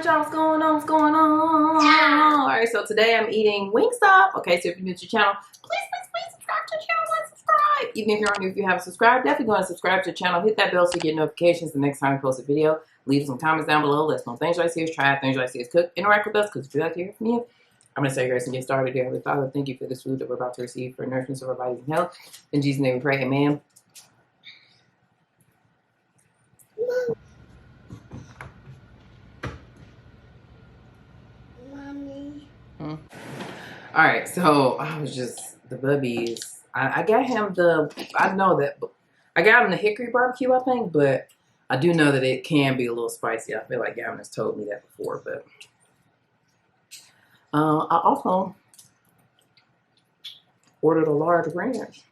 y'all? What's going on? What's going on? Alright, so today I'm eating Wingstop. Okay, so if you're new to the channel, please subscribe to the channel and subscribe. Even if you're new, if you haven't subscribed, definitely go and subscribe to the channel. Hit that bell so you get notifications the next time we post a video. Leave some comments down below. Let us know things you like to see us try, things you like to see us cook. Interact with us, because if you like to hear from you, I'm going to say grace and get started here. Heavenly Father, thank you for this food that we're about to receive for nourishment of our bodies and health. In Jesus' name we pray, amen. All right, so I was just the bubbies. I got him I got him the hickory barbecue, I think, but I do know that it can be a little spicy. I feel like Gavin has told me that before, but I also ordered a large ranch.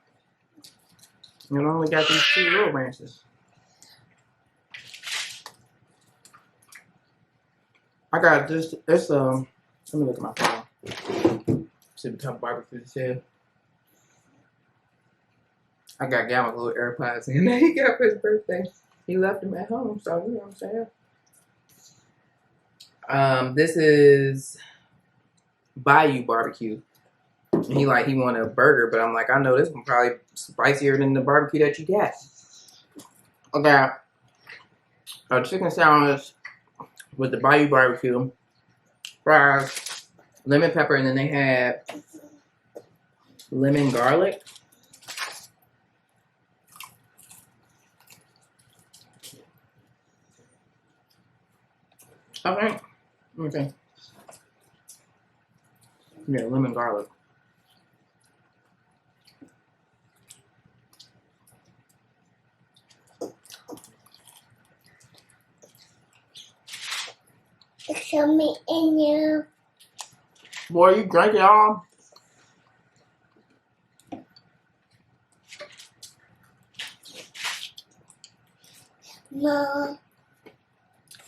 And I only got these 2 little ranches. I got this. Let me look at my phone. See what type of barbecue this is. I got Gavin little AirPods in that he got for his birthday. He left them at home, so you know what I'm saying. This is Bayou barbecue. He wanted a burger, but I'm like, I know this one probably spicier than the barbecue that you got. I got a chicken sandwich with the Bayou barbecue, fries, lemon pepper, and then they had lemon garlic. Okay. Okay. Yeah, lemon garlic. Show me in you. Boy, you drink it all? Mom,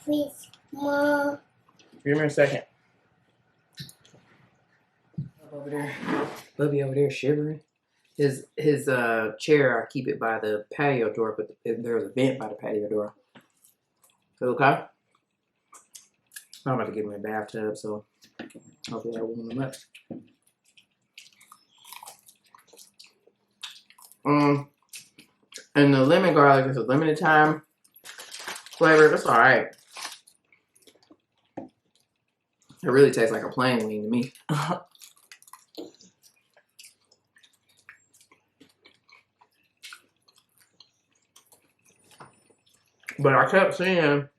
please, Mom. Give me a second. Over there, Bubby over there shivering. His chair, I keep it by the patio door, but there's a vent by the patio door. Okay. I'm about to get him in a bathtub, so hopefully I warm him up. And the lemon garlic is a limited time flavor. It's alright. It really tastes like a plain wing to me. But I kept seeing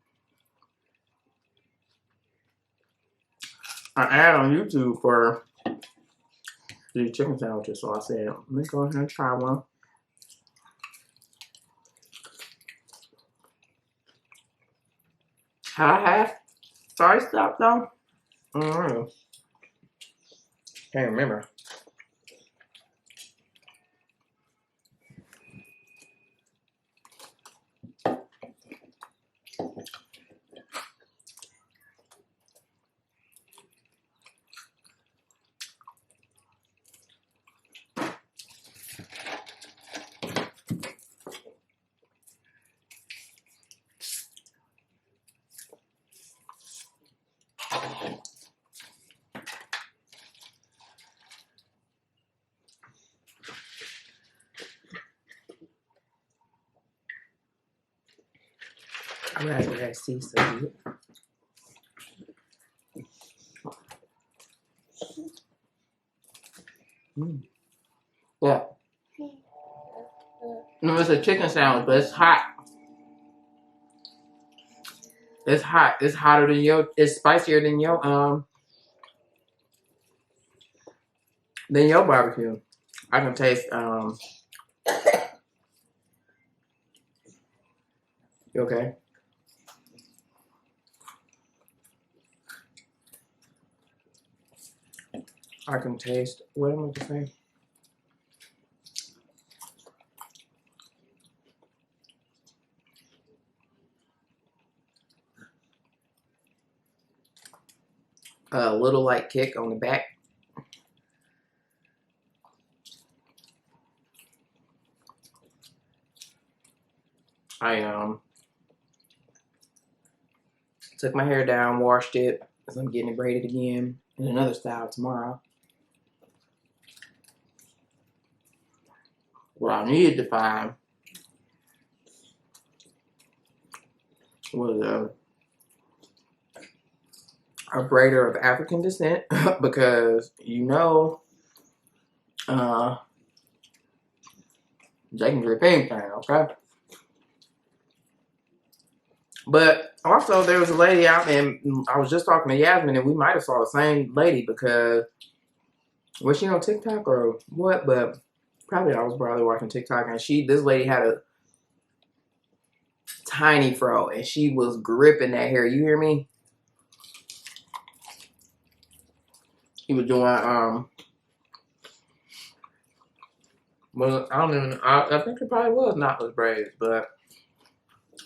an ad on YouTube for these chicken sandwiches, so I said, let me go ahead and try one. Had I had sorry stop though? I don't know. Can't remember. I'm gonna have to see some. Yeah. No, it's a chicken sandwich, but it's hot. It's hot. It's hotter than it's spicier than your barbecue. I can taste you okay? I can taste what am I to say? A little light kick on the back. I Took my hair down, washed it, because I'm getting it braided again in another style tomorrow. What I needed to find was a braider of African descent because you know they can grip anything, okay? But also there was a lady out, and I was just talking to Yasmin, and we might have saw the same lady because was she on TikTok or what? But probably I was probably watching TikTok, and this lady had a tiny fro, and she was gripping that hair. You hear me? He was doing well, I don't even. I think it probably was knotless braids, but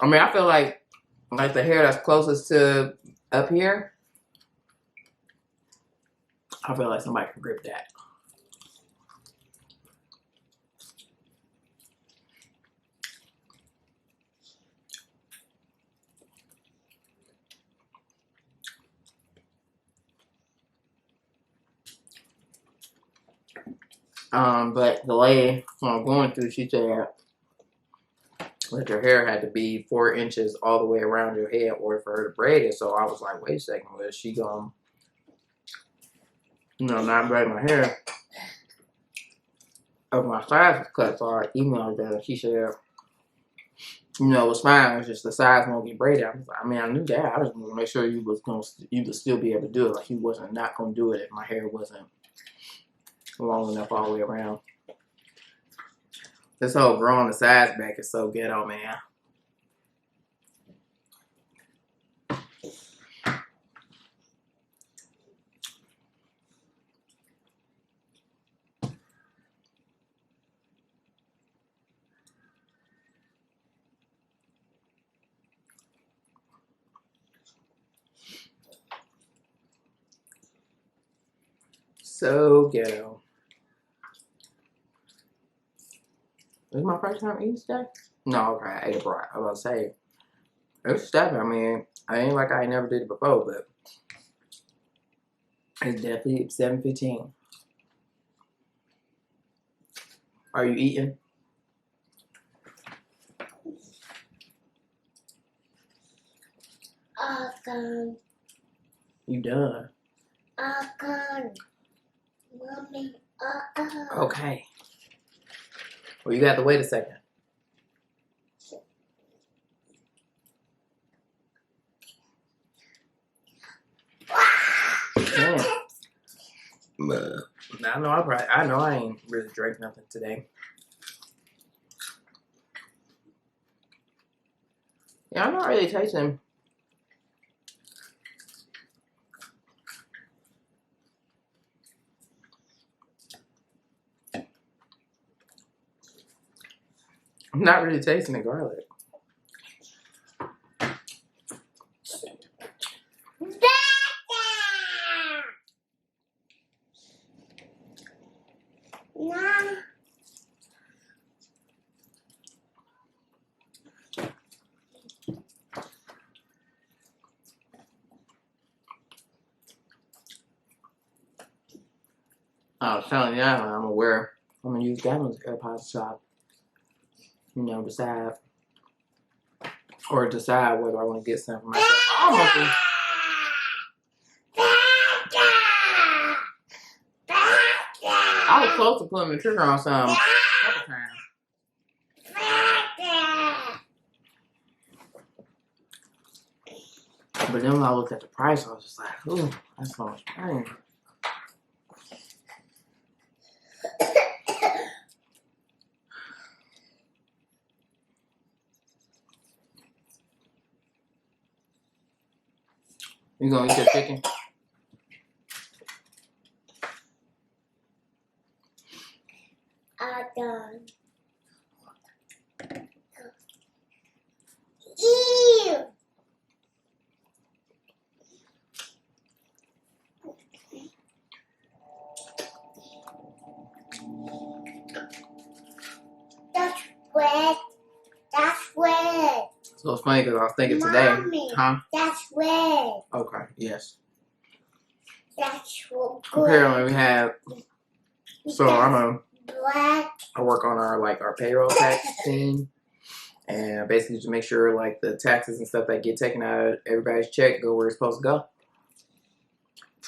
I mean, I feel like the hair that's closest to up here, I feel like somebody can grip that. But the lady I'm going through, she said that your hair had to be 4 inches all the way around your head in order for her to braid it. So I was like, wait a second, was she gonna, not braid my hair? Of my size was cut, so I emailed her. She said, it was fine. It's just the size won't get braided. I mean, I knew that. I just wanted to make sure you would still be able to do it. Like you wasn't not gonna do it if my hair wasn't long enough all the way around. This whole growing the sides back is so ghetto, man. So ghetto. This is my first time eating today? No, okay, I ate it right. I was about to say, it's stuff. I mean, I ain't like I never did it before, but it's definitely 7:15. Are you eating? You done? Mommy, Okay. Well, you got to wait a second. Yeah. I know I ain't really drank nothing today. Yeah, I'm not really tasting. I'm not really tasting the garlic. No. I was telling you, I'm gonna use Gavin's AirPods shop. Decide whether I want to get some for myself. I was close to pulling the trigger on some a couple times. But then when I looked at the price, I was just like, ooh, that's so much money. You gonna eat your chicken? Done. Ew. That's wet. So it's funny because I was thinking Mommy, today, huh? That's wet. Yes. That's what good. Apparently we have. So Black. I work on our payroll tax team, and basically to make sure like the taxes and stuff that get taken out of everybody's check go where it's supposed to go.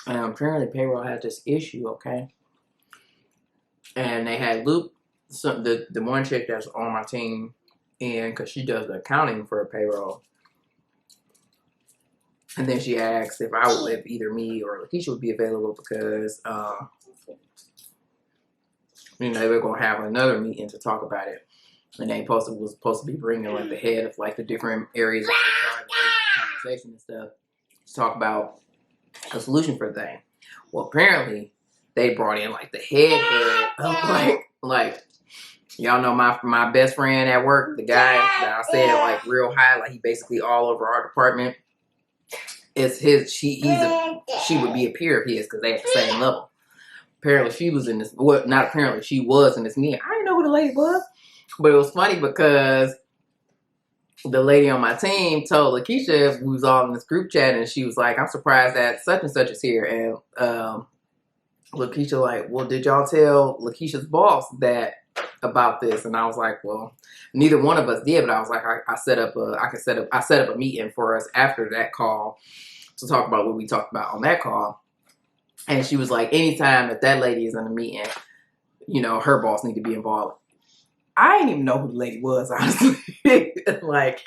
And apparently payroll had this issue, okay? And they had looped the one chick that's on my team in because she does the accounting for a payroll. And then she asked if either me or Lakeisha would be available because they were gonna have another meeting to talk about it. And they was supposed to be bringing like the head of like the different areas of HR and conversation and stuff to talk about a solution for the thing. Well, apparently they brought in like the head of like y'all know my best friend at work, the guy that I said like real high, like he basically all over our department. It's his. She would be a peer of his because they at the same level. Apparently she was in this. Well, not apparently she was in this meeting. I didn't know who the lady was, but it was funny because the lady on my team told Lakeisha we was all in this group chat, and she was like, "I'm surprised that such and such is here." And Lakeisha like, "Well, did y'all tell Lakeisha's boss that about this?" And I was like, "Well, neither one of us did." But I was like, I set up a meeting for us after that call to talk about what we talked about on that call. And she was like, anytime that lady is in a meeting, her boss need to be involved. I didn't even know who the lady was, honestly. Like,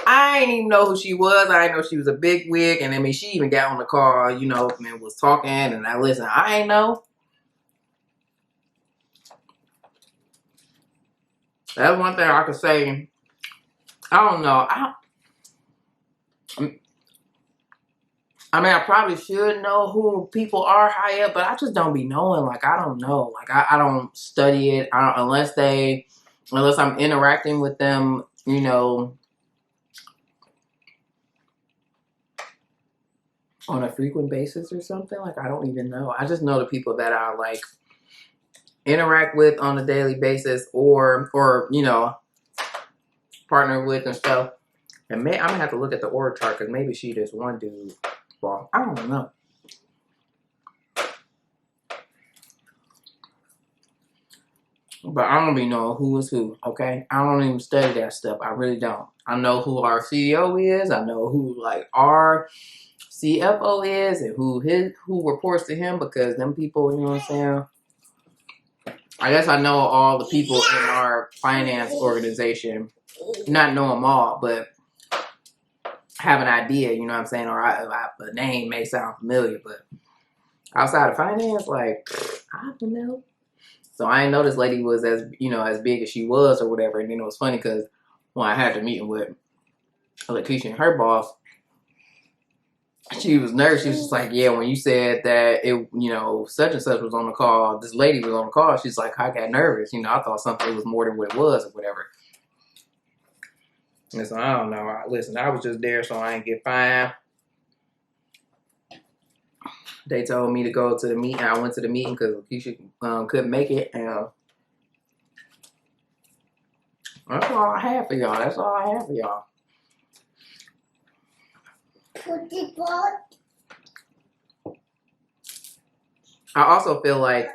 I didn't even know who she was. I didn't know she was a big wig. And I mean, she even got on the call, and was talking. And I listened. I ain't know. That's one thing I could say. I don't know. I mean, I probably should know who people are high up, but I just don't be knowing. Like, I don't know. Like, I don't study it unless I'm interacting with them, on a frequent basis or something. Like, I don't even know. I just know the people that I like interact with on a daily basis or partner with and stuff. And I'm gonna have to look at the org chart because maybe she just one dude. Well, I don't know. But I don't even know who is who, okay? I don't even study that stuff. I really don't. I know who our CEO is. I know who like our CFO is and who reports to him because them people, you know what I'm saying? I guess I know all the people in our finance organization. Not know them all, but have an idea, you know what I'm saying? Or the name may sound familiar, but outside of finance, like, I don't know. So I didn't know this lady was as big as she was or whatever. And it was funny because when I had the meeting with Lakeisha and her boss, she was nervous. She was just like, yeah, when you said that such and such was on the call, this lady was on the call, she's like, I got nervous. I thought something was more than what it was or whatever. And so I don't know. Listen, I was just there so I ain't get fined. They told me to go to the meeting. I went to the meeting because Lakeisha couldn't make it. And that's all I have for y'all. That's all I have for y'all. I also feel like,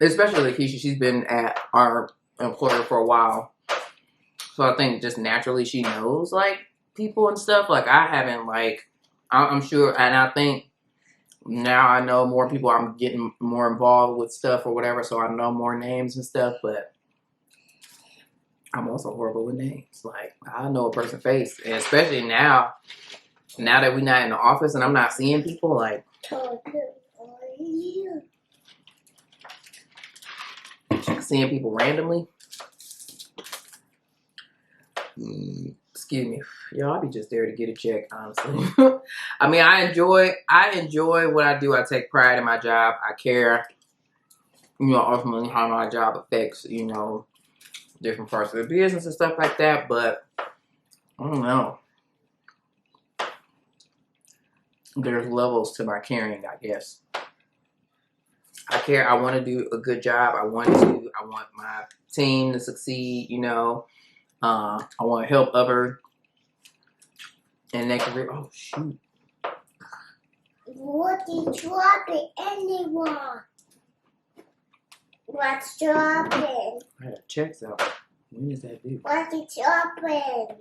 especially Lakeisha, she's been at our employer for a while. So I think just naturally she knows, like, people and stuff. Like, I haven't, like, I'm sure, and I think now I know more people. I'm getting more involved with stuff or whatever, so I know more names and stuff, but I'm also horrible with names. Like, I know a person's face, and especially now that we're not in the office and I'm not seeing people, like, seeing people randomly. Excuse me, y'all. I be just there to get a check, honestly. I mean, I enjoy what I do. I take pride in my job. I care, ultimately how my job affects, different parts of the business and stuff like that. But I don't know. There's levels to my caring, I guess. I care. I want to do a good job. I want my team to succeed, I want to help others in their career. Oh, shoot. What is dropping? Anyone? What's dropping? I gotta check out. When is that due? What is dropping?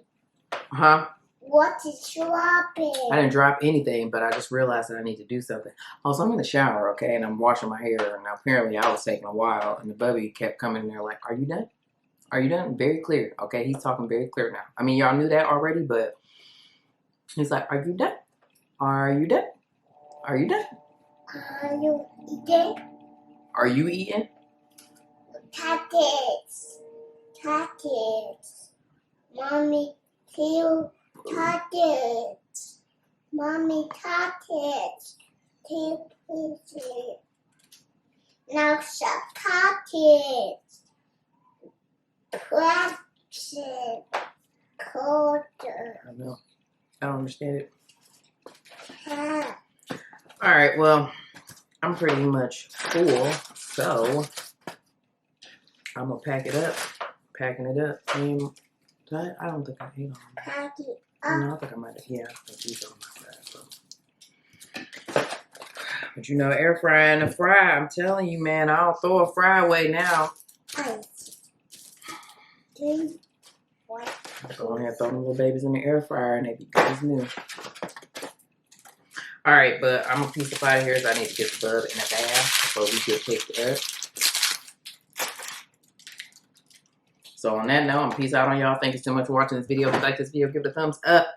Huh? What is dropping? I didn't drop anything, but I just realized that I need to do something. Also, I'm in the shower, okay, and I'm washing my hair, and apparently I was taking a while, and the bubby kept coming in there like, are you done? Are you done? Very clear, okay? He's talking very clear now. I mean, y'all knew that already, but he's like, are you done? Are you done? Are you done? Are you eating? Are you eating? Tatties. Tatties. Mommy, two tatties. Mommy, tatties. Two pieces. Now some tatties. Question. Quarter. I know. I don't understand it. Half. All right, well, I'm pretty much full, so I'm gonna pack it up. Packing it up. I don't think I ate on them. Pack it No, up. I think I might have. Yeah, I think these are on my side. So. But you know, air fry and a fry. I'm telling you, man, I'll throw a fry away now. Ice. 3, 1. Go ahead, throw them little babies in the air fryer, and they be good as new. All right, but I'm gonna piece up out of here, so I need to get the bub in a bath before we get picked up. So on that note, I'm gonna peace out on y'all. Thank you so much for watching this video. If you like this video, give it a thumbs up.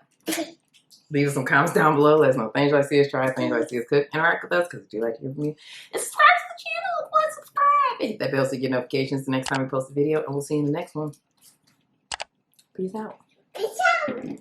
Leave us some comments down below. Let us know things you like to see us try, things you like to see us cook. Interact with us because we do like to hear from you. And subscribe to the channel. Please subscribe. And hit that bell so you get notifications the next time we post a video. And we'll see you in the next one. Peace out. Peace out.